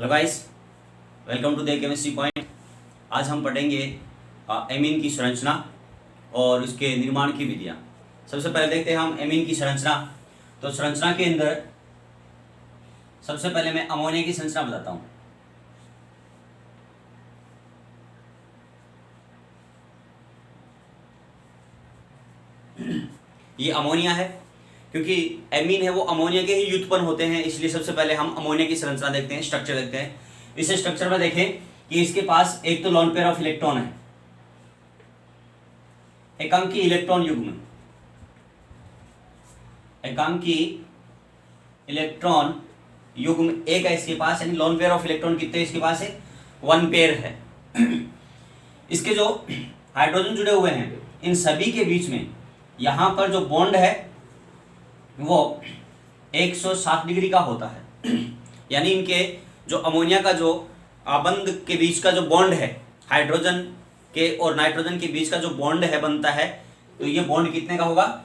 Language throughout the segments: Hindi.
Hello guys, welcome to the chemistry point. आज हम पढ़ेंगे एमीन की संरचना और उसके निर्माण की विधियाँ। सबसे पहले देखते हैं हम एमीन की संरचना। तो संरचना के अंदर सबसे पहले मैं अमोनिया की संरचना बताता हूँ। ये अमोनिया है, क्योंकि एमीन है वो अमोनिया के ही व्युत्पन्न होते हैं, इसलिए सबसे पहले हम अमोनिया की संरचना देखते हैं, स्ट्रक्चर देखते हैं। इस स्ट्रक्चर में देखें कि इसके पास एक तो लोन पेयर ऑफ इलेक्ट्रॉन है, एकांकी इलेक्ट्रॉन युग्म, एकांकी इलेक्ट्रॉन युग्म एक है इसके पास, यानी लोन पेयर ऑफ इलेक्ट्रॉन कितने इसके पास है, 1 पेयर है। इसके जो हाइड्रोजन जुड़े हुए हैं इन सभी के बीच में यहां पर जो बॉन्ड है वो 107 डिग्री का होता है। यानी इनके जो अमोनिया का जो आबंध के बीच का जो बॉन्ड है, हाइड्रोजन के और नाइट्रोजन के बीच का जो बॉन्ड है बनता है, तो ये बॉन्ड कितने का होगा,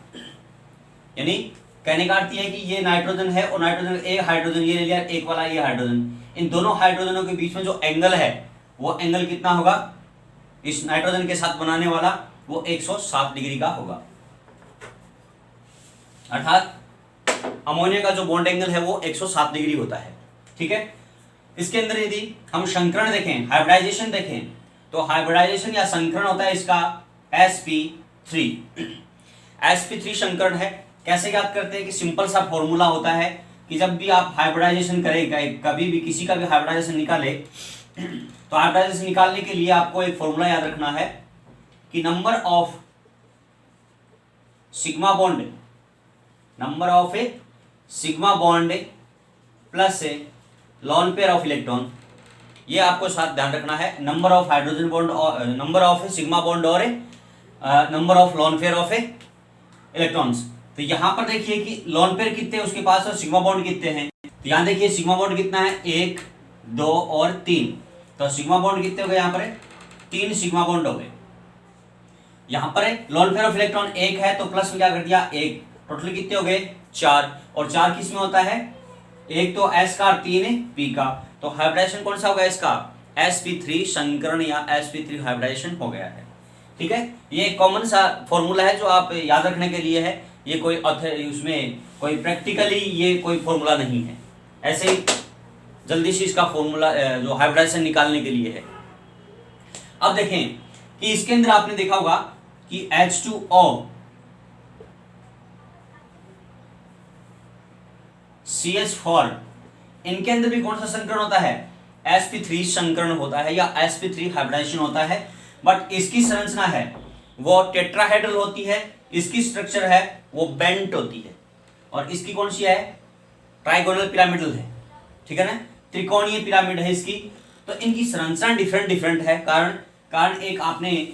यानी कहने का अर्थ है कि ये नाइट्रोजन है और नाइट्रोजन एक हाइड्रोजन ये ले लिया, एक वाला ये हाइड्रोजन, इन दोनों हाइड्रोजनों के बीच में जो एंगल है वो एंगल कितना होगा, इस नाइट्रोजन के साथ बनाने वाला वो 107 डिग्री का होगा। अर्थात अमोनिया का जो बॉन्ड एंगल है वो 107 डिग्री होता है। ठीक है। इसके अंदर यदि हम संकरण देखें, हाइब्रिडाइजेशन देखें, तो हाइब्रिडाइजेशन या संकरण होता है इसका sp3। sp3 संकरण है। कैसे याद करते हैं कि सिंपल सा फॉर्मूला होता है कि जब भी आप हाइब्रिडाइजेशन करें, कभी भी किसी का भी हाइब्रिडाइजेशन निकाले, तो हाइब्रिडाइजेशन निकालने के लिए आपको एक फॉर्मूला याद रखना है कि number of sigma bond, number of A sigma bond plus A lone pair of electron, ये आपको साथ ध्यान रखना है। नंबर ऑफ हाइड्रोजन बॉन्ड और नंबर ऑफ सिग्मा बॉन्ड और number of lone pair of electrons. तो यहां पर देखिए कि लोन पेयर कितने उसके पास और सिग्मा बॉन्ड कितने हैं। तो यहां देखिए सिग्मा बॉन्ड कितना है, 1, 2 और 3। तो सिग्मा बॉन्ड कितने हो गए, यहाँ पर 3 सिग्मा बॉन्ड हो गए। यहां पर लोन पेयर ऑफ इलेक्ट्रॉन 1 है तो प्लस में क्या कर दिया 1, टोटल कितने हो गए 4, और 4 किस में होता है, एक तो S का और 3 P का। तो हाइब्रिडाइजेशन कौन सा होगा इसका, sp3 संकरण या sp3 हाइब्रिडाइजेशन हो गया है। ठीक है। ये एक कॉमन सा फॉर्मूला है जो आप याद रखने के लिए है, ये कोई उसमें कोई प्रैक्टिकली ये कोई फॉर्मूला नहीं है, ऐसे ही जल्दी से इसका फॉर्मूला जो हाइब्रिडाइजेशन निकालने के लिए है। अब देखें कि इसके अंदर आपने देखा होगा कि H2O CH4, इनके अंदर भी कौन सा संकरण होता है, sp3 संकरण होता है या sp3 हाइब्रिडाइजेशन होता है। बट इसकी संरचना है वो टेट्राहेड्रल होती है, इसकी स्ट्रक्चर है वो बेंट होती है, और इसकी कौन सी है, ट्राइगोनल पिरामिडल है। ठीक है ना, त्रिकोणीय पिरामिड है इसकी। तो इनकी संरचना डिफरेंट है। कारण एक आपने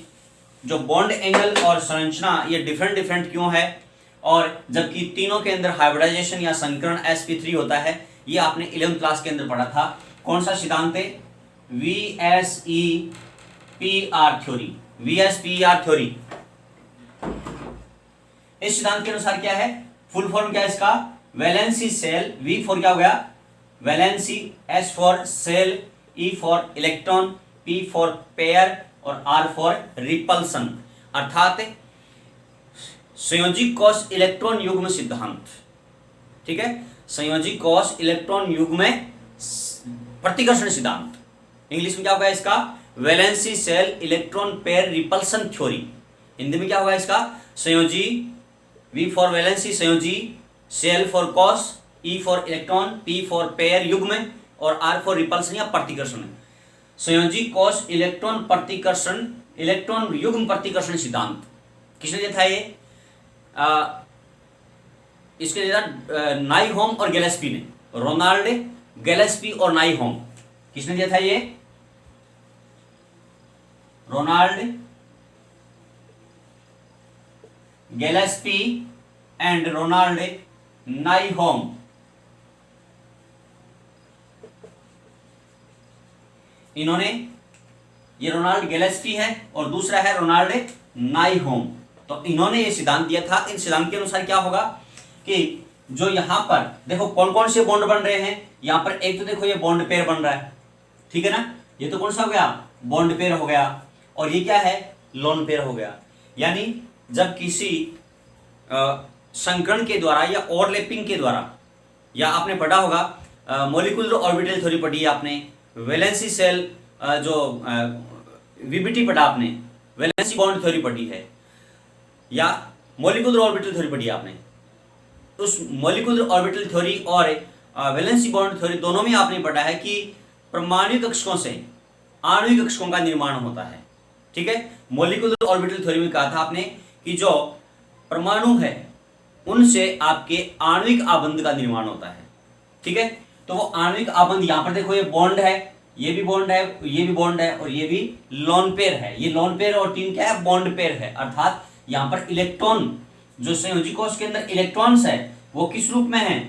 जो बॉन्ड एंगल और संरचना ये डिफरेंट क्यों है, और जबकि तीनों के अंदर हाइब्रिडाइजेशन या संकरण sp3 होता है, ये आपने 11th क्लास के अंदर पढ़ा था। कौन सा सिद्धांत है, VSEPR थ्योरी, VSPR थ्योरी। इस सिद्धांत के अनुसार क्या है, फुल फॉर्म क्या है इसका, वैलेंसी सेल, V फॉर क्या हो गया valency, S for sale, E for electron, P for pair और R फॉर रिपल्सन, अर्थात संयोजी कोश इलेक्ट्रॉन युग्म सिद्धांत। ठीक है, संयोजी कोश इलेक्ट्रॉन युग्म प्रतिकर्षण सिद्धांत। इंग्लिश में क्या होगा इसका, valency cell electron pair repulsion theory. Hindi में क्या होगा इसका, संयोजी, V फॉर वैलेंसी संयोजी, सेल फॉर कोश, E for electron, P for pair युग्म और R फॉर रिपल्सन या प्रतिकर्षण। संयोजी कोश इलेक्ट्रॉन प्रतिकर्षण, इलेक्ट्रॉन युग्म प्रतिकर्षण सिद्धांत किसने दिया था ये, इसके दिया नाइहोम और गैलेस्पी ने, रोनाल्ड गैलेस्पी और नाइहोम। किसने दिया था ये, रोनाल्ड गैलेस्पी एंड रोनाल्ड नाइहोम। इन्होंने, ये रोनाल्ड गैलेस्पी है और दूसरा है रोनाल्ड नाइहोम। तो इन्होंने ये सिद्धांत दिया था। इन सिद्धांत के अनुसार क्या होगा कि जो यहाँ पर देखो कौन कौन से बॉन्ड बन रहे हैं, यहाँ पर एक तो देखो ये बॉन्ड पेयर बन रहा है, ठीक है ना। ये तो कौन सा हो गया, बॉन्ड पेयर हो गया, और ये क्या है, लोन पेयर हो गया। यानी जब किसी संकरण के द्वारा या ओवरलैपिंग के द्वारा, या आपने पढ़ा होगा मॉलिक्यूलर ऑर्बिटल थ्योरी पढ़ी है आपने, वैलेंसी सेल जो वीबीटी पढ़ा आपने, वैलेंसी बॉन्ड थ्योरी पढ़ी है, या मॉलिक्यूलर ऑर्बिटल थ्योरी पढ़ी है आपने। उस मॉलिक्यूलर ऑर्बिटल थ्योरी और वैलेंसी बॉन्ड थ्योरी दोनों में आपने पढ़ा है कि परमाणु कक्षकों से आणविक कक्षकों का निर्माण होता है। ठीक है, मॉलिक्यूलर ऑर्बिटल थ्योरी में कहा था आपने कि जो परमाणु है उनसे आपके आणविक आबंध का निर्माण होता है। ठीक है, तो वो आणविक आबंध, यहां पर देखो ये बॉन्ड है, ये भी बॉन्ड है, ये भी बॉन्ड है, और ये भी लोन पेयर है। ये लोन पेयर और तीन क्या है, बॉन्ड पेयर है। अर्थात यहां पर इलेक्ट्रॉन, जो संयोजी कोश के अंदर इलेक्ट्रॉन्स है वो किस रूप में है,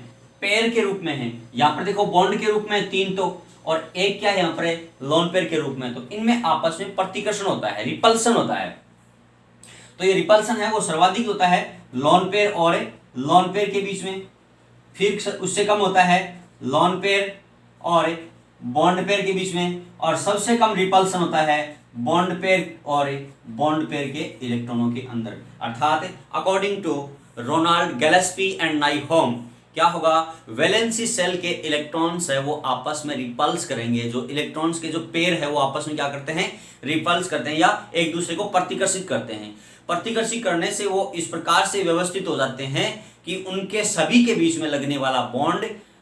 पेयर के रूप में है। यहां पर देखो बॉन्ड के रूप में तीन, तो और एक क्या है यहाँ पर लोन पेयर के रूप में। तो इनमें आपस में प्रतिकर्षण होता है, रिपल्सन होता है। तो ये रिपल्सन है वो सर्वाधिक होता है लोन पेयर और लोन पेयर के बीच में, फिर उससे कम होता है लोन पेयर और बॉन्ड पेयर के बीच में, और सबसे कम रिपल्सन होता है बॉन्ड पेयर और बॉन्ड पेयर के इलेक्ट्रॉनों के अंदर। अर्थात अकॉर्डिंग टू रोनाल्ड गैलेस्पी एंड नाइहोम क्या होगा, वैलेंसी सेल के इलेक्ट्रॉन्स है वो आपस में रिपल्स करेंगे। जो इलेक्ट्रॉन्स के जो पेयर है वो आपस में क्या करते हैं, रिपल्स करते हैं, या एक दूसरे को प्रतिकर्षित करते हैं। प्रतिकर्षित करने से वो इस प्रकार से व्यवस्थित हो जाते हैं कि उनके सभी के बीच में लगने वाला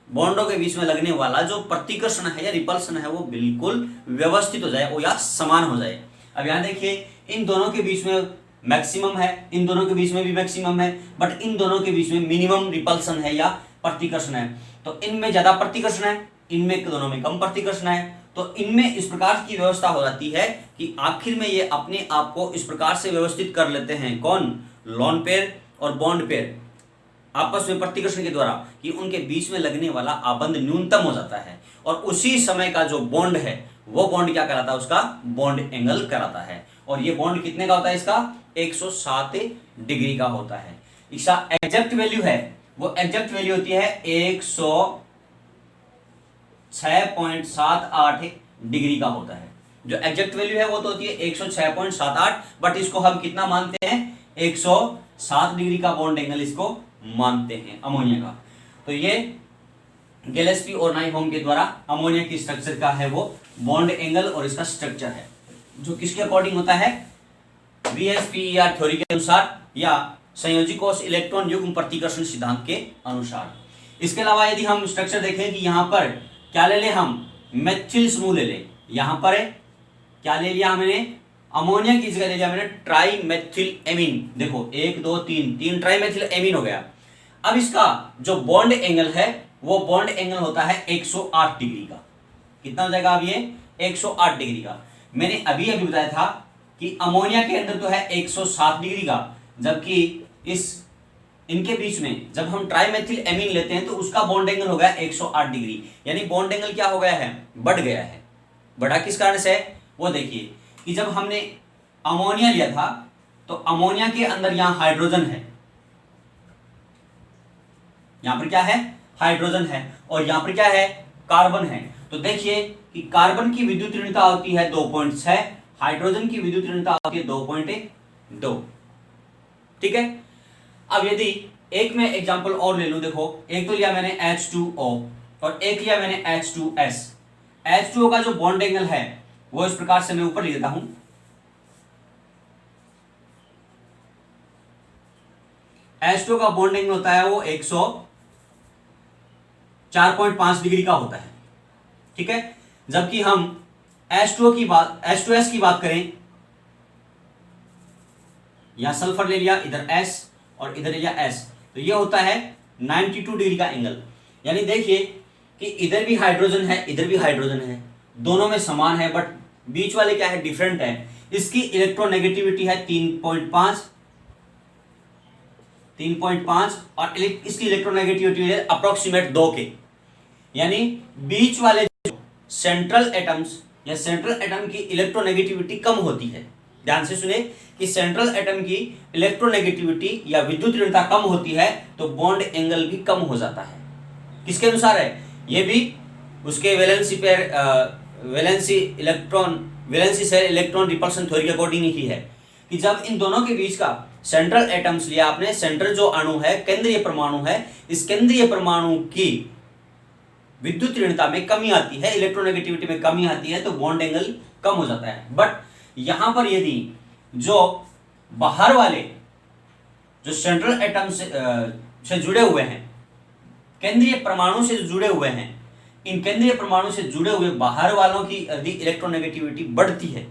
बॉन्डों के बीच में लगने वाला जो प्रतिकर्षण है या रिपल्सन है वो बिल्कुल व्यवस्थित हो जाए, वो या समान हो जाए। अब यहाँ देखिए, इन दोनों के बीच में मैक्सिमम है, इन दोनों के बीच में भी मैक्सिमम है, बट इन दोनों के बीच में मिनिमम रिपल्सन है या प्रतिकर्षण है। तो इनमें ज्यादा प्रतिकर्षण है, इनमें दोनों में कम प्रतिकर्षण है। तो इनमें इस प्रकार की व्यवस्था हो जाती है कि आखिर में ये अपने आप को इस प्रकार से व्यवस्थित कर लेते हैं, कौन, लोन पेयर और बॉन्ड पेयर, आपस में प्रतिकर्षण के द्वारा, कि उनके बीच में लगने वाला आबंध न्यूनतम हो जाता है। और उसी समय का जो बॉन्ड है वो बॉन्ड क्या कहलाता है, उसका बॉन्ड एंगल कहलाता है। और ये बॉन्ड कितने का होता है, इसका 107 डिग्री का होता है। इसका एग्जैक्ट वैल्यू है, वो एग्जैक्ट वैल्यू होती है 106.78 डिग्री का होता है। जो एग्जैक्ट वैल्यू है वो तो होती है 106.78, बट इसको हम कितना मानते हैं, 107 डिग्री का बॉन्ड एंगल इसको मानते हैं अमोनिया का। तो ये गैलेस्पी और नाइहोम के द्वारा अमोनिया की स्ट्रक्चर का है वो बॉन्ड एंगल, और इसका स्ट्रक्चर है जो किसके अकॉर्डिंग होता है, VSPER थ्योरी के अनुसार या संयोजी कोश इलेक्ट्रॉन युग्म प्रतिकर्षण सिद्धांत के अनुसार। इसके अलावा यदि हम स्ट्रक्चर देखें कि यहाँ पर क्या ले ले, हम मेथिल समूह ले ले। यहाँ पर क्या ले लिया हमने, अमोनिया की जगह ले लिया हमने ट्राई मेथिल एमीन। देखो 1 2 3 ट्राई मेथिल एमीन हो गया। अब इसका जो बॉन्ड एंगल है वो बॉन्ड एंगल होता है 108 डिग्री का। कितना हो जाएगा अब ये, 108 डिग्री का। मैंने अभी बताया था कि अमोनिया के अंदर तो है 107 डिग्री का, जबकि इनके बीच में जब हम ट्राइमेथिल एमीन लेते हैं तो उसका बॉन्ड एंगल हो गया 108 डिग्री। यानी बॉन्ड एंगल क्या हो गया है, बढ़ गया है। बढ़ा किस कारण से, वो देखिए कि जब हमने अमोनिया लिया था तो अमोनिया के अंदर यहां हाइड्रोजन है, यहां पर क्या है, हाइड्रोजन है, और यहां पर क्या है, कार्बन है। तो देखिए कि कार्बन की विद्युत ऋणता होती है 2.6, हाइड्रोजन की विद्युत ऋणता होती है 2.2। ठीक है, अब यदि एक में एग्जांपल और ले लूं, देखो एक तो लिया मैंने H2O और एक लिया मैंने H2S। H2O का जो बॉन्ड एंगल है वो इस प्रकार से मैं ऊपर लिख देता हूं, H2O का बॉन्ड एंगल होता है वो 104.5 डिग्री का होता है। ठीक है, जबकि हम H2S की बात करें, यहां सल्फर ले लिया, इधर S और इधर ले लिया S, तो ये होता है 92 डिग्री का एंगल। यानी देखिए कि इधर भी हाइड्रोजन है, इधर भी हाइड्रोजन है, दोनों में समान है, बट बीच वाले क्या है, डिफरेंट है। इसकी इलेक्ट्रोनेगेटिविटी है 3.5 और इसकी इलेक्ट्रोनेगेटिविटी है अप्रोक्सीमेट 2 के। यानी बीच वाले सेंट्रल एटम्स या सेंट्रल एटम की इलेक्ट्रोनेगेटिविटी कम होती है। ध्यान से सुने कि सेंट्रल एटम की इलेक्ट्रोनेगेटिविटी या विद्युत ऋणता कम होती है तो बॉन्ड एंगल भी कम हो जाता है। किसके अनुसार है, ये भी उसके valency pair valency cell electron repulsion theory के अकॉर्डिंग ही है कि जब इन दोनों के बीच का सेंट्रल एटम्स लिया आपने, सेंट्रल जो अणु है, केंद्रीय परमाणु है, इस केंद्रीय परमाणु की विद्युत ऋणता में कमी आती है, इलेक्ट्रोनेगेटिविटी में कमी आती है, तो बॉन्ड एंगल कम हो जाता है। बट यहां पर यदि जो बाहर वाले जो सेंट्रल एटम से जुड़े हुए हैं, केंद्रीय परमाणु से जुड़े हुए हैं, इन केंद्रीय परमाणु से जुड़े हुए बाहर वालों की यदि इलेक्ट्रोनेगेटिविटी बढ़ती है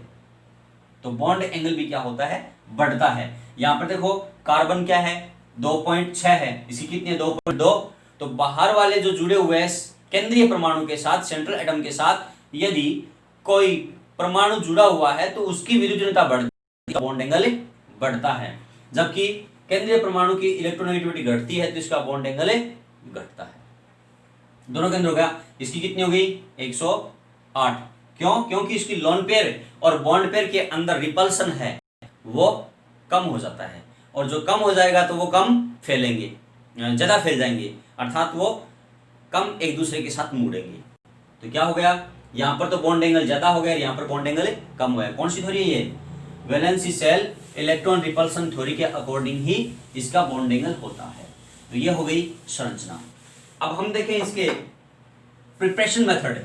तो बॉन्ड एंगल भी क्या होता है, बढ़ता है। यहां पर देखो कार्बन क्या है, 2.6 है, इसकी कितनी है, 2.2। तो बाहर वाले जो जुड़े हुए हैं केंद्रीय परमाणु के साथ, सेंट्रल एटम के साथ, यदि कोई परमाणु जुड़ा हुआ है तो उसकी विद्युत ऋणता बढ़ती है, बॉन्ड एंगल बढ़ता है। जबकि केंद्रीय परमाणु की इलेक्ट्रोनेगेटिविटी घटती है तो इसका बॉन्ड एंगल घटता है। दोनों केंद्र हो गया, इसकी कितनी हो गई, 108। क्यों? क्योंकि इसकी लोन पेयर और बॉन्ड पेयर के अंदर रिपल्सन है वो कम हो जाता है, और जो कम हो जाएगा तो वो कम फैलेंगे, ज्यादा फैल जाएंगे, अर्थात वो कम एक दूसरे के साथ मुड़ेंगे। तो क्या हो गया, यहां पर तो बॉन्ड एंगल ज्यादा हो गया, यहां पर बॉन्ड एंगल कम हो गया। कौन सी थ्योरी है ये, valency cell electron repulsion theory के अकॉर्डिंग ही इसका बॉन्ड एंगल होता है। तो ये हो गई संरचना। अब हम देखें इसके प्रिपरेशन मेथड,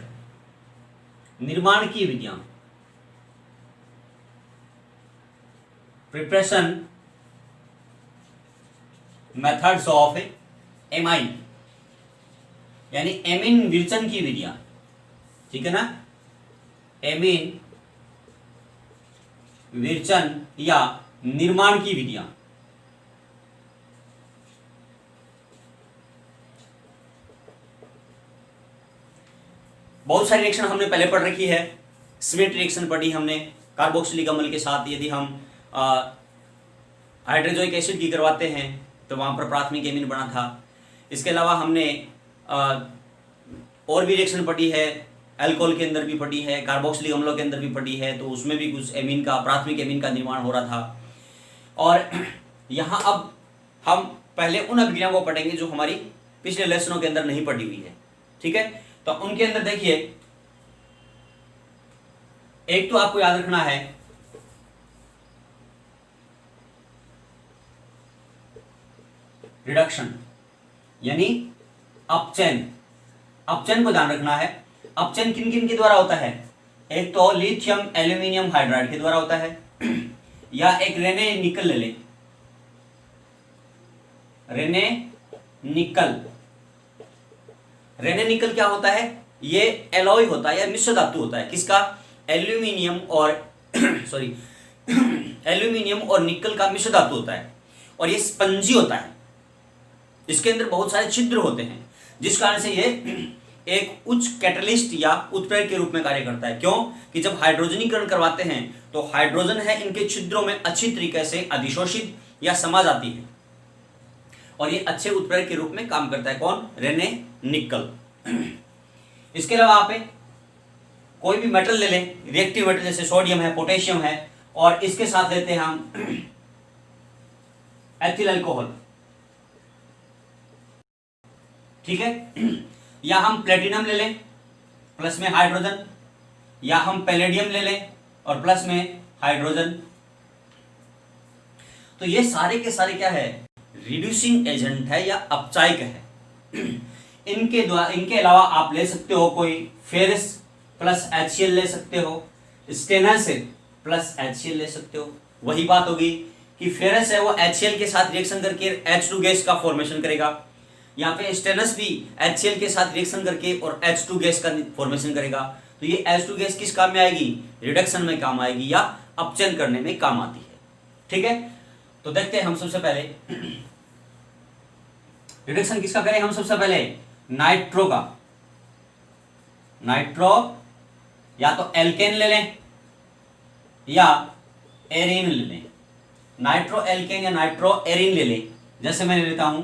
निर्माण की विधियां। प्रिपरेशन मेथड्स ऑफ एमाइन, यानी एमीन विरचन की विधियां, ठीक है ना, एमीन विरचन या निर्माण की विधियां। बहुत सारी रिएक्शन हमने पहले पढ़ रखी है। स्मिथ रिएक्शन पढ़ी हमने कार्बोक्सिलिक अम्ल के साथ, यदि हम हाइड्रोजोइक एसिड की करवाते हैं तो वहां पर प्राथमिक एमीन बना था। इसके अलावा हमने और भी रिएक्शन पढ़ी है, अल्कोहल के अंदर भी पढ़ी है, कार्बोक्सिलिक अम्लों के अंदर भी पढ़ी है, तो उसमें भी कुछ एमीन का, प्राथमिक एमीन का निर्माण हो रहा था। और यहाँ अब हम पहले उन अभिक्रियाओं को पढ़ेंगे जो हमारी पिछले लेसनों के अंदर नहीं पढ़ी हुई है, ठीक है। तो उनके अंदर देखिए, एक तो आपको याद रखना है रिडक्शन, यानी अपचयन। अपचयन को ध्यान रखना है। अपचयन किन किन के द्वारा होता है, एक तो लिथियम एल्यूमिनियम हाइड्राइड के द्वारा होता है, या एक रेने निकल ले लें, रेने निकल। रेने निकल क्या होता है, ये एलॉय होता है या मिश्र धातु होता है, किसका, एल्यूमिनियम और सॉरी एल्यूमिनियम और निकल का मिश्र धातु होता है, और ये स्पंजी होता है, इसके अंदर बहुत सारे छिद्र होते हैं, जिस कारण से ये एक उच्च कैटलिस्ट या उत्प्रेरक के रूप में कार्य करता है। क्यों कि जब हाइड्रोजनीकरण करवाते हैं तो हाइड्रोजन है इनके छिद्रों में अच्छी तरीके से अधिशोषित या समा जाती है, और ये अच्छे उत्प्रेरक के रूप में काम करता है। कौन, रेने निकल। इसके अलावा आप कोई भी मेटल ले लें, रिएक्टिव मेटल, जैसे सोडियम है, पोटेशियम है, और इसके साथ लेते हैं हम एथिल अल्कोहल, ठीक है, या हम प्लेटिनम ले लें प्लस में हाइड्रोजन, या हम पैलेडियम ले लें और प्लस में हाइड्रोजन। तो ये सारे के सारे क्या है, रिड्यूसिंग एजेंट है या अपचायक है। इनके अलावा आप ले सकते हो कोई फेरस प्लस HCl ले सकते हो, स्टेनस प्लस HCl ले सकते हो। वही बात होगी कि फेरस है वो HCl के साथ रिएक्शन करके H2 गैस का फॉर्मेशन करेगा, यहाँ पे स्टेनस भी HCl के साथ रिएक्शन करके और H2 गैस का फॉर्मेशन करेगा। तो ये H2 गैस किस काम में आएगी, रिडक्शन में काम आएगी या अपचयन करने में काम आती है, ठीक है। तो देखते हैं हम सबसे पहले रिडक्शन किसका करें, हम सबसे पहले नाइट्रो का। नाइट्रो या तो एल्केन ले लें या एरीन ले लें, नाइट्रो एल्केन या नाइट्रो एरीन ले लें। जैसे मैं लेता हूं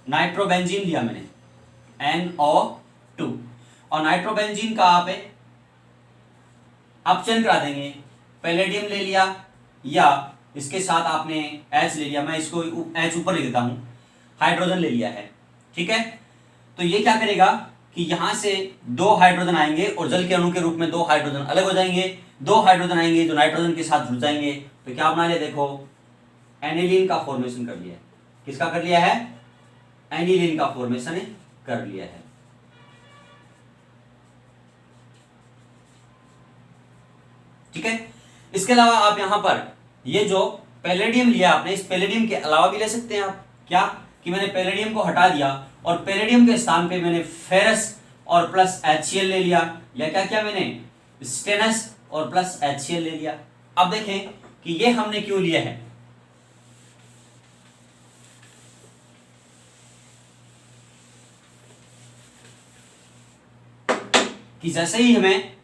नाइट्रोबेंजीन लिया मैंने NO2, और नाइट्रोबेंजीन का आप अपचयन करा देंगे, पैलेडियम ले लिया या इसके साथ आपने H ले लिया, मैं इसको H ऊपर ले देता हूं, हाइड्रोजन ले लिया है, ठीक है। तो ये क्या करेगा कि यहां से 2 हाइड्रोजन आएंगे और जल के अणु के रूप में 2 हाइड्रोजन अलग हो जाएंगे, 2 हाइड्रोजन आएंगे जो नाइट्रोजन के साथ जुड़ जाएंगे, तो क्या बना लिया, देखो एनिलीन का फॉर्मेशन कर लिया है। किसका कर लिया है, एनिलीन का फॉर्मेशन कर लिया है। ठीक है, इसके अलावा आप यहां पर ये जो पैलेडियम लिया आपने, इस पैलेडियम के अलावा भी ले सकते हैं आप, क्या कि मैंने पैलेडियम को हटा दिया और पैलेडियम के स्थान पे मैंने फेरस और प्लस HCl ले लिया, या क्या किया मैंने, स्टेनस और प्लस HCl ले लिया। अब देखें कि ये हमने क्यों लिया है, कि जैसे ही हमें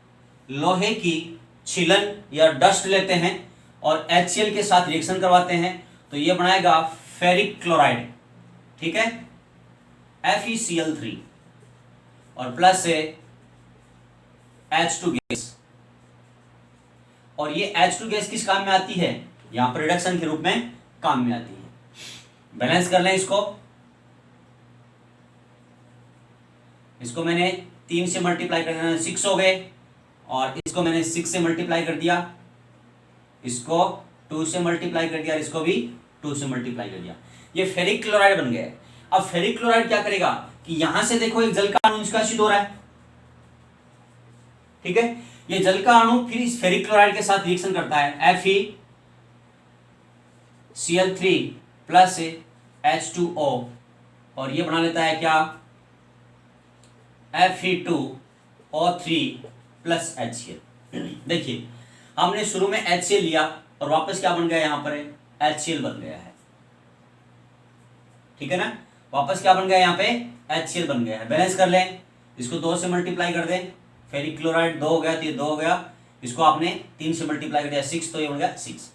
लोहे की छीलन या डस्ट लेते हैं और HCl के साथ रिएक्शन करवाते हैं तो ये बनाएगा फेरिक क्लोराइड, ठीक है, FeCl3 और प्लस से H2 गैस, और ये H2 गैस किस काम में आती है, यहां पर रिडक्शन के रूप में काम में आती है। बैलेंस कर लें इसको मैंने 3 से मल्टीप्लाई कर दिया 6 हो गए, और इसको मैंने 6 से मल्टीप्लाई कर दिया, इसको 2 से मल्टीप्लाई कर दिया, इसको भी 2 से मल्टीप्लाई कर दिया, ये फेरिक क्लोराइड बन गया। अब फेरिक क्लोराइड क्या करेगा कि यहां से देखो एक जल का अणु निष्कासित हो रहा है, ठीक है, ये जल का अणु फिर इस फेरिक क्लोराइड के साथ रिएक्शन करता है, FeCl3 प्लस H2O, और ये बना लेता है क्या, Fe2O3 प्लस HCl। देखिए हमने शुरू में HCl लिया और वापस क्या बन गया, यहां पर HCl बन गया है, ठीक है ना, वापस क्या बन गया, यहां पे HCl बन गया है। बैलेंस कर लें, इसको 2 से मल्टीप्लाई कर दें, फेरिक क्लोराइड 2 हो गया तो ये 2 हो गया, इसको आपने 3 से मल्टीप्लाई कर दिया 6, तो ये बन गया 6।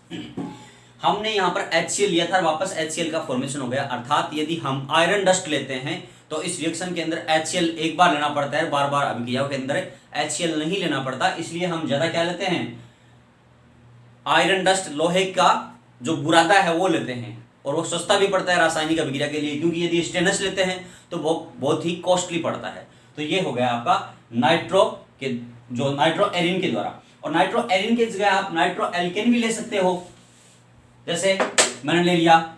हमने यहां पर HCl लिया था, वापस HCl का फॉर्मेशन हो गया, अर्थात यदि हम आयरन डस्ट लेते हैं तो इस रिएक्शन के अंदर HCl एक बार लेना पड़ता है, बार बार अभिक्रियाओं के अंदर HCl नहीं लेना पड़ता, इसलिए हम ज्यादा क्या लेते हैं, आयरन डस्ट, लोहे का जो बुरादा है वो लेते हैं, और वो सस्ता भी पड़ता है रासायनिक अभिक्रिया के लिए, क्योंकि यदि स्टेनलेस लेते हैं तो वो बहुत ही कॉस्टली पड़ता है। तो ये हो गया आपका नाइट्रो के, जो नाइट्रो एरिन के द्वारा, और नाइट्रो एरिन के जगह आप नाइट्रो एल्केन भी ले सकते हो, जैसे मैंने ले लिया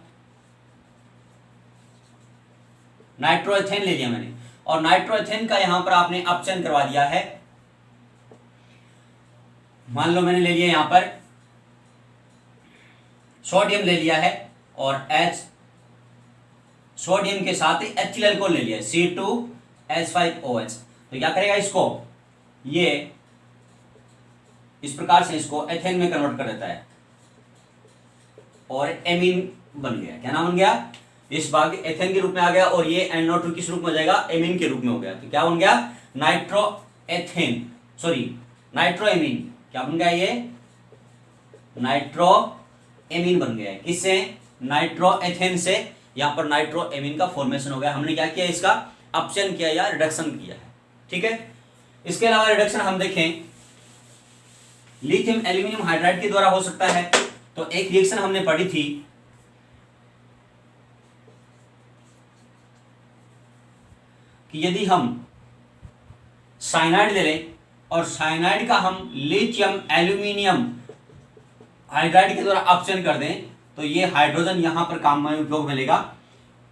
नाइट्रोएथेन ले लिया मैंने, और नाइट्रोएथेन का यहां पर आपने अपचयन करवा दिया है। मान लो मैंने ले लिया यहां पर सोडियम ले लिया है और सोडियम के साथ एथिल अल्कोहल ले लिया है, C2H5OH, तो क्या करेगा इसको, ये इस प्रकार से इसको एथेन में कन्वर्ट कर देता है और एमीन बन गया। क्या नाम बन गया, इस भाग एथेन के रूप में आ गया, और ये NO2 किस रूप में हो जाएगा, एमीन के रूप में हो गया। तो क्या बन गया, नाइट्रोएमीन, क्या बन गया, ये नाइट्रोएमीन बन गया है, किससे, नाइट्रोएथेन से, यहां पर नाइट्रोएमीन का फॉर्मेशन हो गया। हमने क्या किया, इसका अपचयन किया या रिडक्शन किया है, ठीक है। इसके अलावा रिडक्शन हम देखें लिथियम एल्यूमिनियम हाइड्राइड के द्वारा हो सकता है। तो एक रिएक्शन हमने पढ़ी थी, कि यदि हम साइनाइड ले लें और साइनाइड का हम लिथियम एल्यूमिनियम हाइड्राइड के द्वारा अपचयन कर दें तो ये हाइड्रोजन यहां पर काम में उपयोग में लेगा,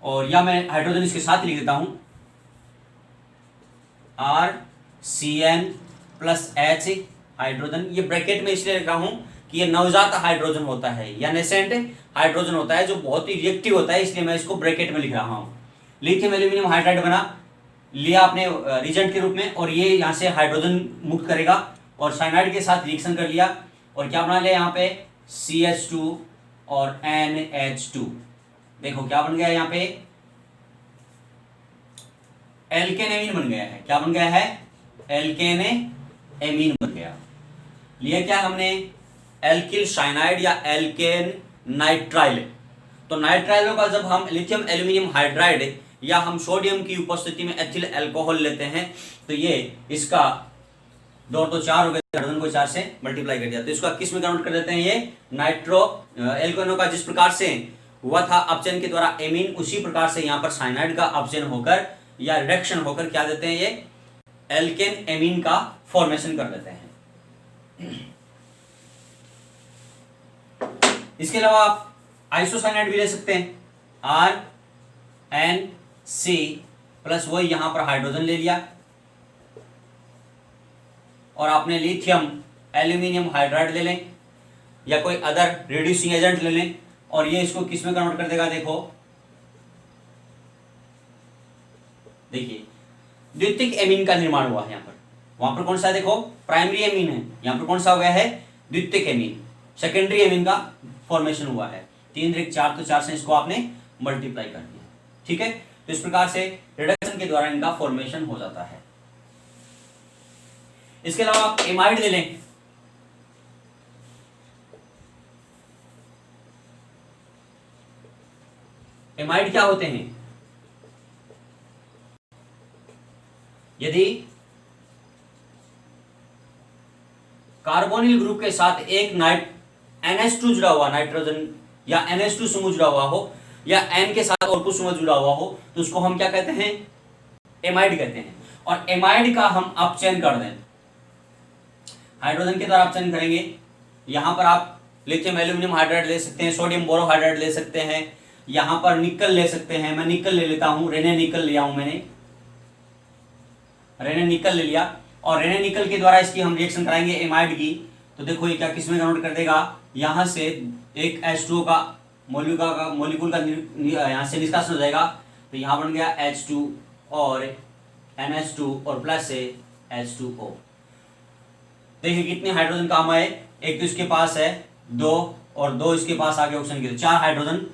और या मैं हाइड्रोजन इसके साथ लिख देता हूं RCN प्लस H हाइड्रोजन, ये ब्रैकेट में इसलिए लिख रहा हूं कि ये नवजात हाइड्रोजन होता है या नेसेंट हाइड्रोजन होता है जो बहुत ही रिएक्टिव होता है, इसलिए मैं इसको ब्रैकेट में लिख रहा हूं। लिथियम एल्यूमिनियम हाइड्राइड बना लिया आपने रिजेंट के रूप में, और ये यहां से हाइड्रोजन मुक्त करेगा, और साइनाइड के साथ रिएक्शन कर लिया और क्या बना लिया यहाँ पे CH2 और NH2। देखो क्या बन गया यहाँ पे, एल्केन एमीन बन गया है। क्या बन गया है, एल्केन एमीन बन गया। लिया क्या हमने, एल्किल साइनाइड या एल्केन नाइट्राइल। तो नाइट्राइलों का जब हम लिथियम एल्यूमिनियम हाइड्राइड या हम सोडियम की उपस्थिति में एथिल अल्कोहल लेते हैं तो ये इसका 2 तो 4 हो गए, हाइड्रोजन को 4 से मल्टीप्लाई कर दिया, तो इसका किस में कन्वर्ट कर देते हैं, ये नाइट्रो एल्केनों का जिस प्रकार से हुआ था अपचयन के द्वारा एमीन, उसी प्रकार से यहाँ पर साइनाइड का अपचयन होकर या रिडक्शन होकर क्या देते हैं, ये एल्केन एमीन का फॉर्मेशन कर देते हैं। इसके अलावा आप आइसोसाइनाइड भी ले सकते हैं, RNC प्लस वही यहां पर हाइड्रोजन ले लिया और आपने लिथियम एल्यूमिनियम हाइड्राइड ले लें या कोई अदर रिड्यूसिंग एजेंट ले लें और ये इसको किस में कन्वर्ट कर देगा। देखो देखिए द्वितीयक एमीन का निर्माण हुआ है यहाँ पर, वहां पर कौन सा है देखो प्राइमरी एमीन है, यहाँ पर कौन सा हो गया है द्वितीयक एमीन, सेकेंडरी एमीन का फॉर्मेशन हुआ है। 3 3 4 तो 4 से इसको आपने मल्टीप्लाई कर दिया, ठीक है। तो इस प्रकार से रिडक्शन के द्वारा इनका फॉर्मेशन हो जाता है। इसके अलावा आप एमाइड ले लें, एमाइड क्या होते हैं, यदि कार्बोनिल ग्रुप के साथ एक NH2 जुड़ा हुआ, नाइट्रोजन या NH2 समूह जुड़ा हुआ हो या N के साथ और कुछ समूह जुड़ा हुआ हो तो उसको हम क्या कहते हैं, एमाइड कहते हैं। और एमाइड का हम अपचयन कर दें, हाइड्रोजन के द्वारा अपचयन करेंगे। यहां पर आप लिथियम एल्यूमिनियम हाइड्राइड ले सकते हैं, सोडियम बोरोहाइड्राइड ले सकते हैं, यहां पर निकल ले सकते हैं। मैं निकल ले लेता हूं, रेने निकल लिया हूं मैंने, रेने निकल ले लिया और रेने निकल के द्वारा इसकी हम रिएक्शन कराएंगे एमाइड की। तो देखो ये क्या किस में कन्वर्ट कर देगा, यहां से एक H2O का मॉलिक्यूल का यहां से निष्कासन हो जाएगा। तो यहां बन गया H2 और NH2 और प्लस से H2O। देखिए कितने हाइड्रोजन काम आए, एक तो इसके पास है 2 और 2 इसके पास आगे ऑप्शन के 4 हाइड्रोजन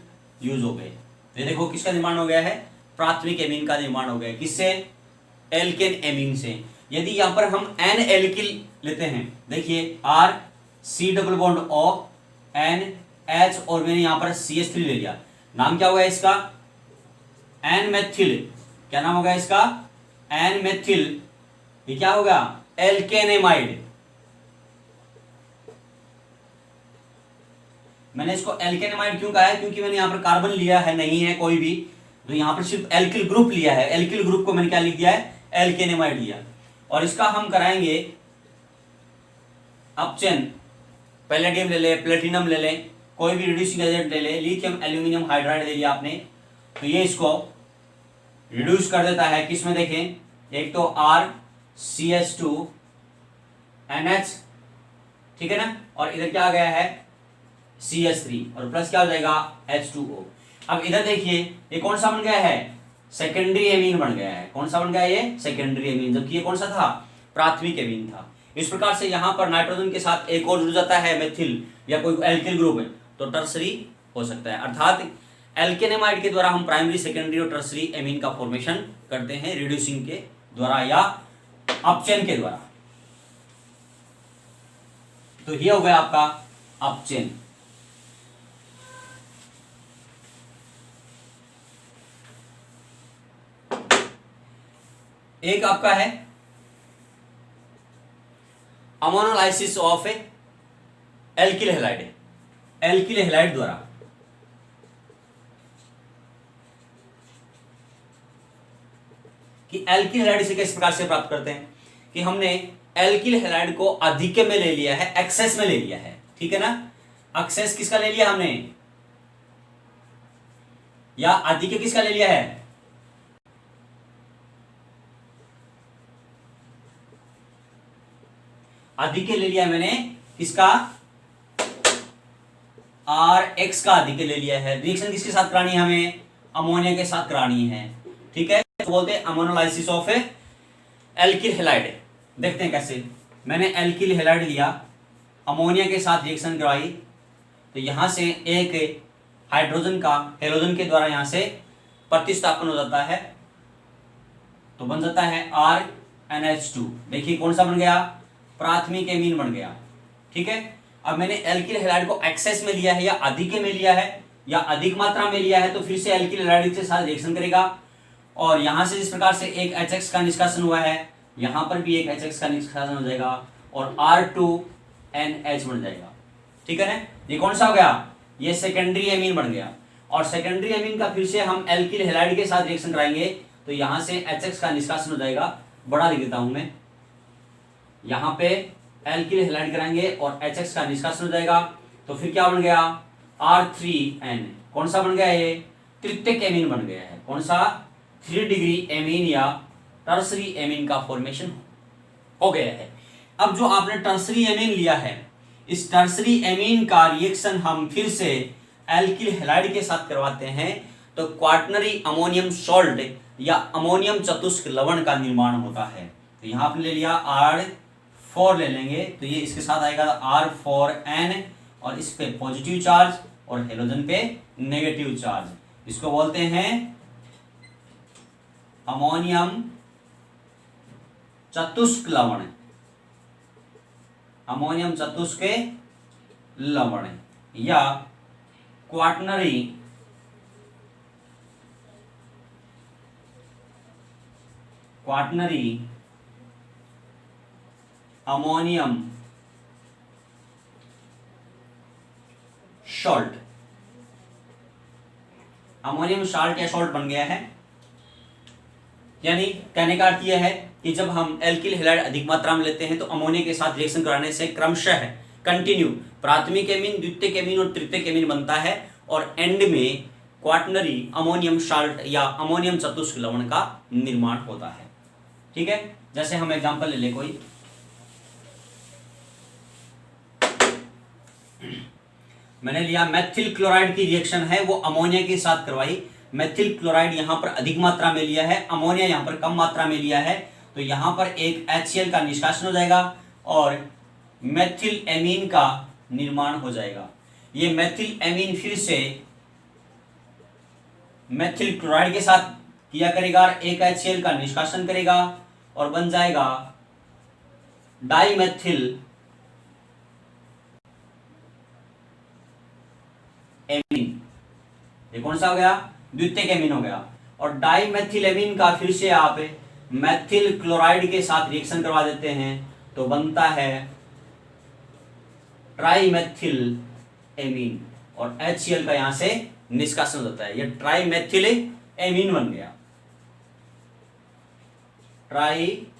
यूज हो गए। तो देखो किसका निर्माण हो गया है, प्राथमिक एमीन का निर्माण हो गया। किससे, एल्केन एमीन से। यदि यहां पर हम N एल्किल लेते हैं, देखिए RC double bond O NH और मैंने यहां पर CH3 ले लिया, नाम क्या होगा इसका, N मेथिल। क्या नाम होगा इसका, N मेथिल। ये क्या होगा, एल्केनेमाइड। मैंने इसको एल्केनेमाइड क्यों कहा है, क्योंकि मैंने यहां पर कार्बन लिया है नहीं है कोई भी, तो यहां पर सिर्फ एल्किल ग्रुप लिया है। एल्किल ग्रुप को मैंने क्या लिख दिया है, एल्केनेमाइड लिया। और इसका हम कराएंगे अपचयन, पैलेडियम ले ले, प्लेटिनम ले लें, कोई भी रिड्यूसिंग एजेंट ले ले, लिथियम एल्यूमिनियम हाइड्राइड ले लिया आपने, तो ये इसको रिड्यूस कर देता है। किस में देखें, एक तो RCH2 NH, ठीक है ना, और इधर क्या आ गया है CH3 और प्लस क्या हो जाएगा H2O। अब इधर देखिए ये कौन सा बन गया है, सेकेंडरी एमीन बन गया है। कौन सा बन गया ये, सेकेंडरी एमीन, जबकि ये कौन सा था, प्राथमिक एमीन था। इस प्रकार से यहां पर नाइट्रोजन के साथ एक और जुड़ जाता है मेथिल या कोई एल्किल ग्रुप है तो टर्सरी हो सकता है। अर्थात एल्केनेमाइड के द्वारा हम प्राइमरी, सेकेंडरी और टर्सरी एमीन का फॉर्मेशन करते हैं रिड्यूसिंग के द्वारा या अपचयन के द्वारा। तो ये हो गया आपका अपचयन। एक आपका है ammonolysis of alkyl halide, alkyl halide द्वारा। कि एल्किल हैलाइड से किस प्रकार से प्राप्त करते हैं, कि हमने एल्किल हैलाइड को अधिक में ले लिया है, एक्सेस में ले लिया है, ठीक है ना। एक्सेस किसका ले लिया हमने, या अधिक किसका ले लिया है, अधिक ले लिया मैंने किसका, RX का अधिक ले लिया है। रिएक्शन किसके साथ करानी है हमें, अमोनिया के साथ करानी है, ठीक है। तो बोलते हैं अमोनोलाइसिस ऑफ एल्किल हैलाइड। देखते हैं कैसे। मैंने एल्किल हैलाइड लिया, अमोनिया के साथ रिएक्शन करवाई, तो यहां से एक हाइड्रोजन का हेलोजन के द्वारा यहां से प्रतिस्थापन हो जाता है, तो बन जाता है RNH2। देखिए कौन सा बन गया, प्राथमिक एमीन बन गया, ठीक है। अब मैंने एल्किल हैलाइड को एक्सेस में लिया है या अधिक में लिया है या अधिक मात्रा में लिया है, तो फिर से एल्किल हैलाइड के साथ रिएक्शन करेगा और यहां से जिस प्रकार से एक HX का निष्कासन हुआ है, यहां पर भी एक HX का निष्कासन हो जाएगा और R2NH बन जाएगा, ठीक है ना। ये कौन सा हो गया, ये सेकेंडरी एमीन बन गया। और सेकेंडरी एमीन का फिर से हम एल्किल हैलाइड के साथ रिएक्शन कराएंगे, तो यहां से HX का निष्कासन हो जाएगा बड़ा लिख देता हूं मैं, यहां पे एल्किल हैलाइड कराएंगे और HX का निष्कासन हो जाएगा, तो फिर क्या बन गया R3N। कौन सा बन गया ये, तृतीयक एमीन बन गया है। कौन सा, 3 डिग्री एमीन या टर्सरी एमीन का फॉर्मेशन हो गया है। अब जो आपने टर्सरी एमीन लिया है, इस टर्सरी एमीन का रिएक्शन हम फिर से एल्किल हैलाइड के साथ करवाते हैं, तो क्वाटनरी अमोनियम सॉल्ट या अमोनियम चतुष्क लवण का निर्माण होता है। तो यहां आपने ले लिया R4 ले लेंगे, तो ये इसके साथ आएगा R4N, और इस पे पॉजिटिव चार्ज और हेलोजन पे नेगेटिव चार्ज। इसको बोलते हैं अमोनियम चतुष्क लवण, अमोनियम चतुष्क लवण या quaternary ammonium salt, ammonium salt या सॉल्ट बन गया है। यानी कहने का अर्थ यह है कि जब हम एल्किल हैलाइड अधिक मात्रा में लेते हैं तो अमोनिया के साथ रिएक्शन कराने से क्रमशः कंटिन्यू प्राथमिक एमीन, द्वितीयक एमीन और तृतीयक एमीन बनता है, और एंड में क्वाटनरी अमोनियम सॉल्ट या अमोनियम चतुष्क लवण का निर्माण होता है। ठीक है, जैसे हम एग्जांपल ले ले कोई, मैंने लिया मेथिल क्लोराइड की रिएक्शन है वो अमोनिया के साथ करवाई। मेथिल क्लोराइड यहां पर अधिक मात्रा में लिया है, अमोनिया यहां पर कम मात्रा में लिया है, तो यहां पर एक HCl का निष्कासन हो जाएगा और मेथिल एमीन का निर्माण हो जाएगा। ये मेथिल एमीन फिर से मेथिल क्लोराइड के साथ किया करेगा, एक HCl का निष्कासन करेगा और बन जाएगा डाइमेथिल एमीन। ये कौन सा हो गया, द्वितीयक एमीन हो गया। और डाइमेथिल एमीन का फिर से आप मेथिल क्लोराइड के साथ रिएक्शन करवा देते हैं तो बनता है ट्राइमेथिल एमीन, और HCl का यहां से निष्कासन हो जाता है, ये ट्राइमेथिल एमीन बन गया, ट्राइमेथिल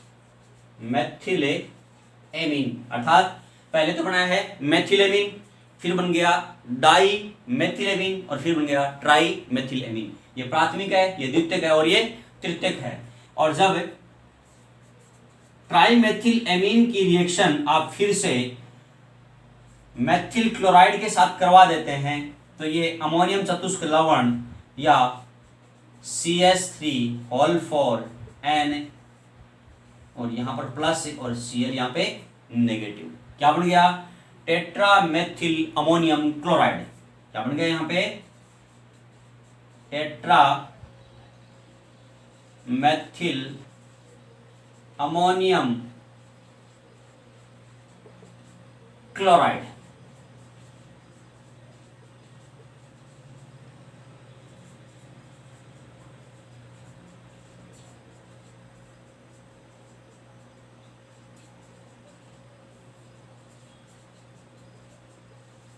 एमीन। अर्थात पहले तो बनाया है मेथिल एमीन, फिर बन गया डाई मेथिल एमीन और फिर बन गया ट्राई मेथिल एमीन। ये प्राथमिक है, ये द्वितीयक है और ये तृतीयक है। और जब ट्राई मेथिल एमीन की रिएक्शन आप फिर से मेथिल क्लोराइड के साथ करवा देते हैं तो ये अमोनियम चतुष्क लवण या CH3 और यहां पर प्लस और Cl यहां पे नेगेटिव, क्या बन गया, टेट्रामेथिल अमोनियम क्लोराइड। क्या बन गया यहां पे, टेट्रामेथिल अमोनियम क्लोराइड।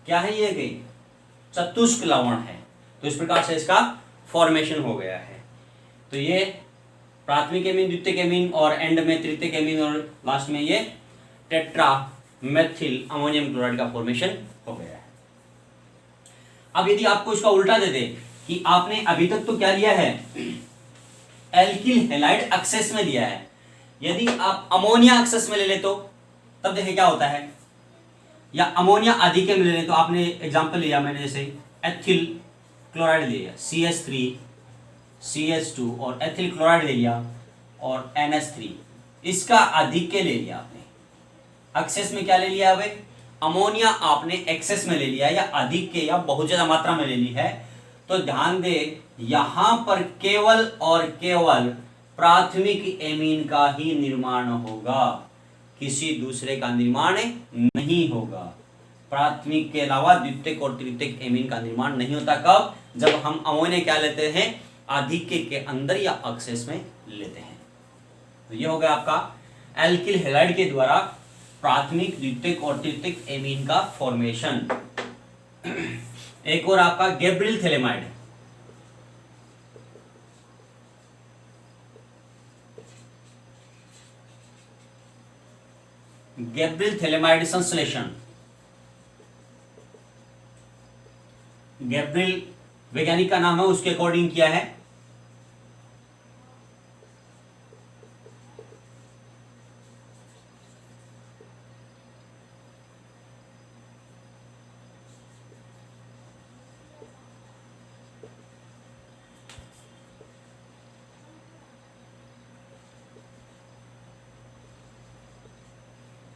क्या है ये, गई चतुष्क लवण है, तो इस प्रकार से इसका फॉर्मेशन हो गया है। तो ये प्राथमिक एमीन, द्वितीयक एमीन और एंड में तृतीयक एमीन और लास्ट में ये टेट्रामेथिल अमोनियम क्लोराइड का फॉर्मेशन हो गया है। अब यदि आपको इसका उल्टा दे दे कि आपने अभी तक तो क्या लिया है, एल्किल हैलाइड एक्सेस में लिया है, यदि आप अमोनिया एक्सेस में ले ले तो तब देखिए क्या होता है, या अमोनिया अधिक में ले लें तो आपने एग्जांपल लिया मैंने, जैसे एथिल क्लोराइड ले लिया CH3 CH2 और एथिल क्लोराइड ले लिया और NH3, इसका अधिक के ले लिया आपने, एक्सेस में क्या ले लिया, अब अमोनिया आपने एक्सेस में ले लिया या अधिक के या बहुत ज्यादा मात्रा में ले ली है, तो ध्यान दे यहां पर केवल और केवल प्राथमिक एमीन का ही निर्माण होगा, किसी दूसरे का निर्माण नहीं होगा। प्राथमिक के अलावा द्वितीयक और तृतीयक एमीन का निर्माण नहीं होता। कब, जब हम अमोनिया क्या लेते हैं, अधिक के अंदर या एक्सेस में लेते हैं। तो ये हो गया आपका एल्किल हैलाइड के द्वारा प्राथमिक, द्वितीयक और तृतीयक एमीन का फॉर्मेशन। एक और आपका गैब्रियल थैलेमाइड, गैब्रियल थैलेमाइड संश्लेषण। गैब्रियल वैज्ञानिक का नाम है, उसके अकॉर्डिंग किया है।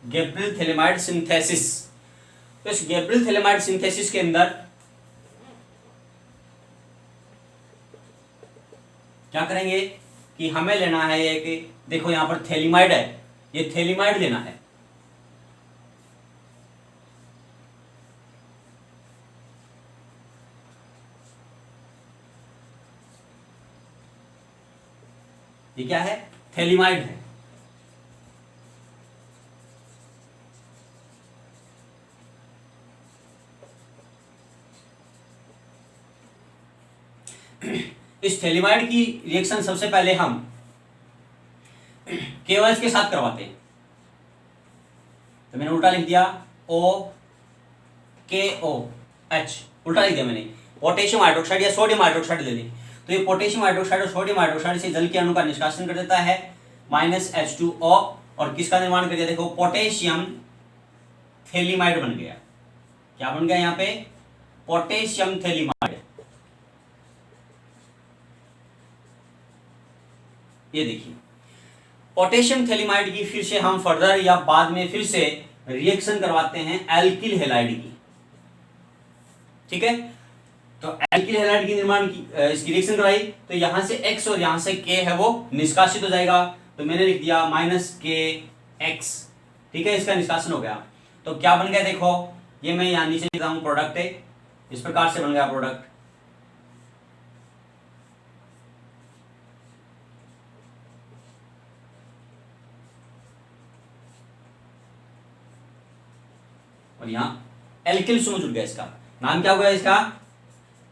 Gabriel phthalimide synthesis. तो इस गैब्रियल थैलेमाइड सिंथेसिस के अंदर क्या करेंगे कि हमें लेना है ये कि देखो यहां पर थैलेमाइड है, ये थैलेमाइड लेना है। ये क्या है? थैलेमाइड है। इस थैलेमाइड की रिएक्शन सबसे पहले हम KOH के साथ करवाते हैं। तो मैंने उल्टा लिख दिया, OKOH उल्टा लिख दिया मैंने। पोटेशियम हाइड्रोक्साइड या सोडियम हाइड्रोक्साइड ले लें, तो ये पोटेशियम हाइड्रोक्साइड और सोडियम हाइड्रोक्साइड से जल के अणु का निष्कासन कर देता है -H2O, और किसका निर्माण कर दिया? देखो पोटेशियम थैलेमाइड बन गया। क्या बन गया यहाँ पे? Potassium phthalimide. ये देखिए पोटेशियम थैलेमाइड की फिर से हम फर्दर या बाद में फिर से रिएक्शन करवाते हैं एल्किल हैलाइड की। ठीक है, तो एल्किल हैलाइड की निर्माण की इसकी रिएक्शन कराई, तो यहां से X और यहां से K है वो निष्कासित हो जाएगा। तो मैंने लिख दिया -KX। ठीक है, इसका निष्कासन हो गया। तो क्या बन गया? देखो ये मैं यहां नीचे लिखता हूं, प्रोडक्ट है, इस प्रकार से बन गया प्रोडक्ट। और यहां एल्किल समझ उठ गया। इसका नाम क्या हो गया? इसका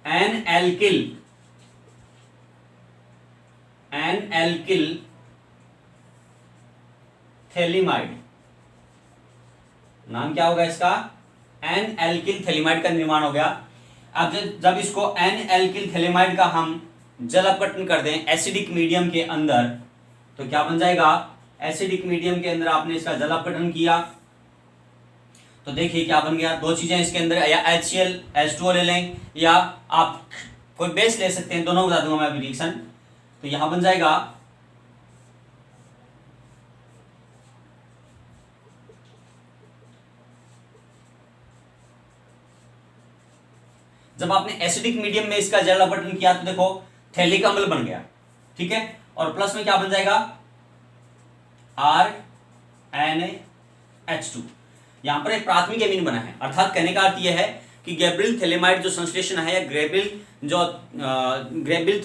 एन एल्किल थैलेमाइड। नाम क्या होगा इसका? एन एल्किल थैलेमाइड का निर्माण हो गया। अब जब इसको एन एल्किल थैलेमाइड का हम जल अपघटन कर दें एसिडिक मीडियम के अंदर, तो क्या बन जाएगा? एसिडिक मीडियम के अंदर आपने इसका जल अपघटन किया, तो देखिए क्या बन गया। दो चीजें इसके अंदर, या HCl H2O ले लें, या आप कोई बेस ले सकते हैं, दोनों बता दूंगा मैं अभी रिएक्शन। तो यहां बन जाएगा जब आपने एसिडिक मीडियम में इसका जल अपघटन किया तो देखो थैलिक अम्ल बन गया। ठीक है, और प्लस में क्या बन जाएगा? RNaH2। यहां पर एक प्राथमिक एमीन बना है, अर्थात कहने का अर्थ यह है कि गैब्रियल थैलेमाइड जो संश्लेषण है, या गैब्रियल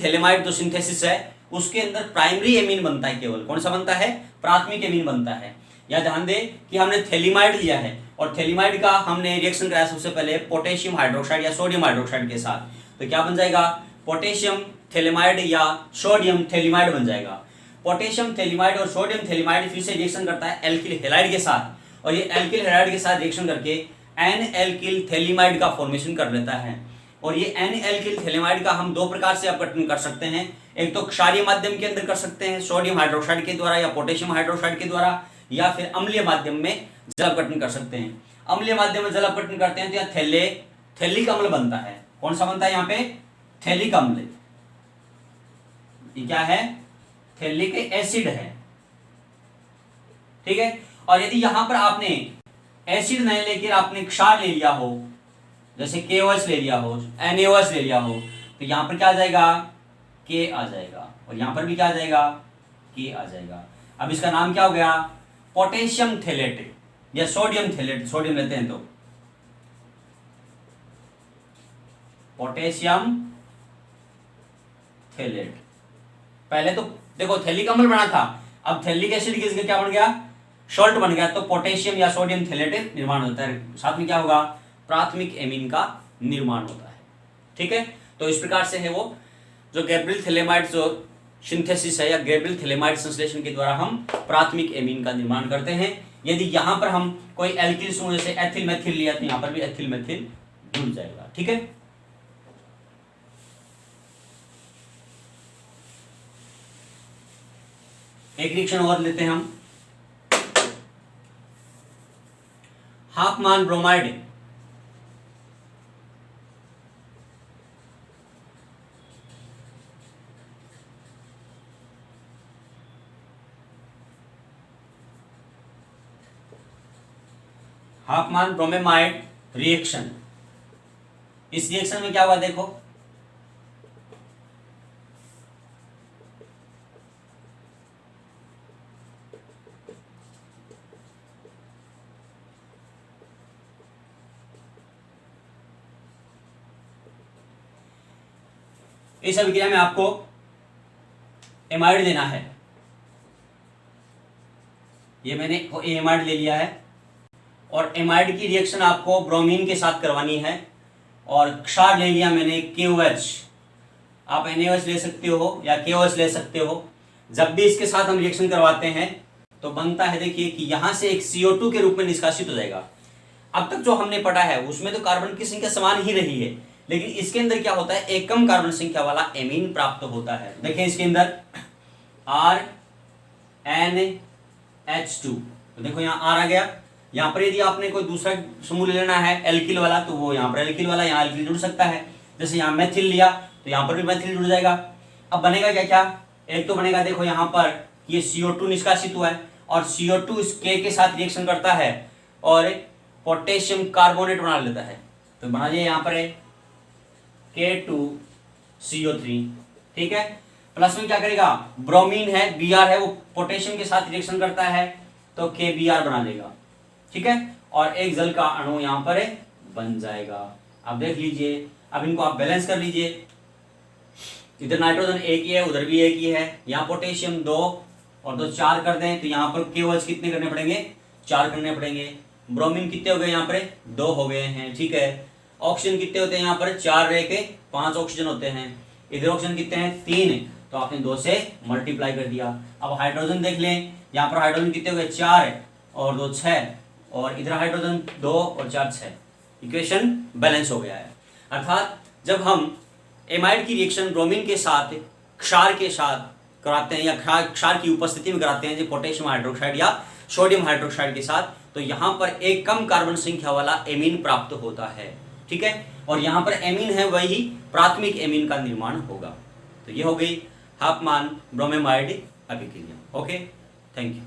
थैलेमाइड जो सिंथेसिस है, उसके अंदर प्राइमरी एमीन बनता है। केवल कौन सा बनता है? प्राथमिक एमीन बनता है। या ध्यान दें कि हमने थैलेमाइड लिया है, और थैलेमाइड का हमने रिएक्शन कराया सबसे पहले पोटेशियम हाइड्रोक्साइड या सोडियम हाइड्रोक्साइड के साथ। तो क्या बन जाएगा? पोटेशियम थैलेमाइड या सोडियम थैलेमाइड बन जाएगा। पोटेशियम थैलेमाइड और सोडियम थैलेमाइड फिर से रिएक्शन करता है एल्किल हैलाइड के साथ, और ये एल्किल हैलाइड के साथ रिएक्शन करके एन एल्किल थैलेमाइड का फॉर्मेशन कर लेता है। और ये एन एल्किल थैलेमाइड का हम दो प्रकार से अपघटन कर सकते हैं। एक तो क्षारीय माध्यम के अंदर कर सकते हैं सोडियम हाइड्रोक्साइड के द्वारा या पोटेशियम हाइड्रोक्साइड के द्वारा, या फिर अम्लीय माध्यम में जल अपघटन कर सकते हैं। अम्लीय माध्यम में जल अपघटन करते हैं तो यहाँ थैलिक अम्ल बनता है। कौन सा बनता है यहाँ पे? थैलिक अम्ल। ये क्या है? थैलिक एसिड है। ठीक है, और यदि यहां पर आपने एसिड नहीं लेकर आपने क्षार ले लिया हो, जैसे KOH ले लिया हो, NaOH ले लिया हो, तो यहां पर क्या आ जाएगा? K आ जाएगा, और यहां पर भी क्या आ जाएगा? K आ जाएगा। अब इसका नाम क्या हो गया? पोटेशियम थैलेट या सोडियम थैलेट। सोडियम लेते हैं तो पोटेशियम थैलेट। पहले तो देखो थैलिक अम्ल बना था, अब थैलिक एसिड की जगह क्या बन गया? सॉल्ट बन गया। तो पोटेशियम या सोडियम थैलेट निर्माण होता है। साथ में क्या होगा? प्राथमिक एमीन का निर्माण होता है। ठीक है, तो इस प्रकार से है वो जो गैब्रियल थैलेमाइड जो सिंथेसिस है, या गैब्रियल थैलेमाइड संश्लेषण के द्वारा हम प्राथमिक एमीन का निर्माण करते हैं। यदि यहां पर हम कोई एल्किल समूह जैसे एथिल मेथिल लिया तो यहां पर भी एथिल मेथिल जुड़ जाएगा। ठीक है, एक रिएक्शन और लेते हैं हम, हाफमान ब्रोमाइड हाफमान ब्रोमेमाइड रिएक्शन। इस रिएक्शन में क्या हुआ देखो, इस अभिक्रिया में आपको एमाइड देना है, ये मैंने एमाइड ले लिया है और एमाइड की रिएक्शन आपको ब्रोमीन के साथ करवानी है और क्षार ले लिया मैंने KOH, आप NaOH ले सकते हो या KOH ले सकते हो। जब भी इसके साथ हम रिएक्शन करवाते हैं तो बनता है देखिए कि यहां से एक CO2 के रूप में निष्कासित हो जाएगा। अब तक जो हमने पढ़ा है उसमें तो कार्बन की संख्या समान ही रही है, लेकिन इसके अंदर क्या होता है, एक कम कार्बन संख्या वाला एमीन प्राप्त होता है। देखिए इसके अंदर RNH2, तो देखो यहाँ R आ गया। यहाँ पर यदि आपने कोई दूसरा समूह लेना है एल्किल वाला तो वो यहाँ पर एल्किल वाला, यहाँ एल्किल जुड़ सकता है। जैसे यहाँ मेथिल लिया तो यहाँ पर भी मेथिल जुड़ जाएगा। अब बनेगा क्या क्या, एक तो बनेगा देखो यहाँ पर ये CO2 निष्कासित हुआ है और CO2 इस K के साथ रिएक्शन करता है और पोटेशियम कार्बोनेट बना लेता है। तो बना लिया यहाँ पर K2CO3, ठीक है। प्लस में क्या करेगा, ब्रोमीन है Br है, वो पोटेशियम के साथ रिएक्शन करता है तो KBr बना लेगा, ठीक है। और एक जल का अणु यहाँ पर बन जाएगा। अब देख लीजिए, अब इनको आप बैलेंस कर लीजिए, इधर नाइट्रोजन एक ही है उधर भी एक ही है, यहाँ पोटेशियम 2 और 2 4 कर दें तो यहाँ पर KOH कितने करने पड़ेंगे, 4 करने पड़ेंगे। ब्रोमीन कितने हो गए यहाँ पर 2 हो गए हैं, ठीक है। ऑक्सीजन कितने होते हैं यहाँ पर 4 रह के 5 ऑक्सीजन होते हैं, इधर ऑक्सीजन कितने हैं 3, तो आपने 2 से मल्टीप्लाई कर दिया। अब हाइड्रोजन देख लें, यहाँ पर हाइड्रोजन कितने हो गए 4 और 2 6 और इधर हाइड्रोजन 2 और 4 6, इक्वेशन बैलेंस हो गया है। अर्थात जब हम एमाइड की रिएक्शन ब्रोमीन के साथ क्षार के साथ कराते हैं या क्षार की उपस्थिति में कराते हैं, जैसे पोटेशियम हाइड्रोक्साइड या सोडियम हाइड्रोक्साइड के साथ, तो यहाँ पर एक कम कार्बन संख्या वाला एमीन प्राप्त होता है, ठीक है। और यहाँ पर एमीन है वही प्राथमिक एमीन का निर्माण होगा। तो ये हो गई हाफमान ब्रोमेमाइड अभिक्रिया। Okay, thank you.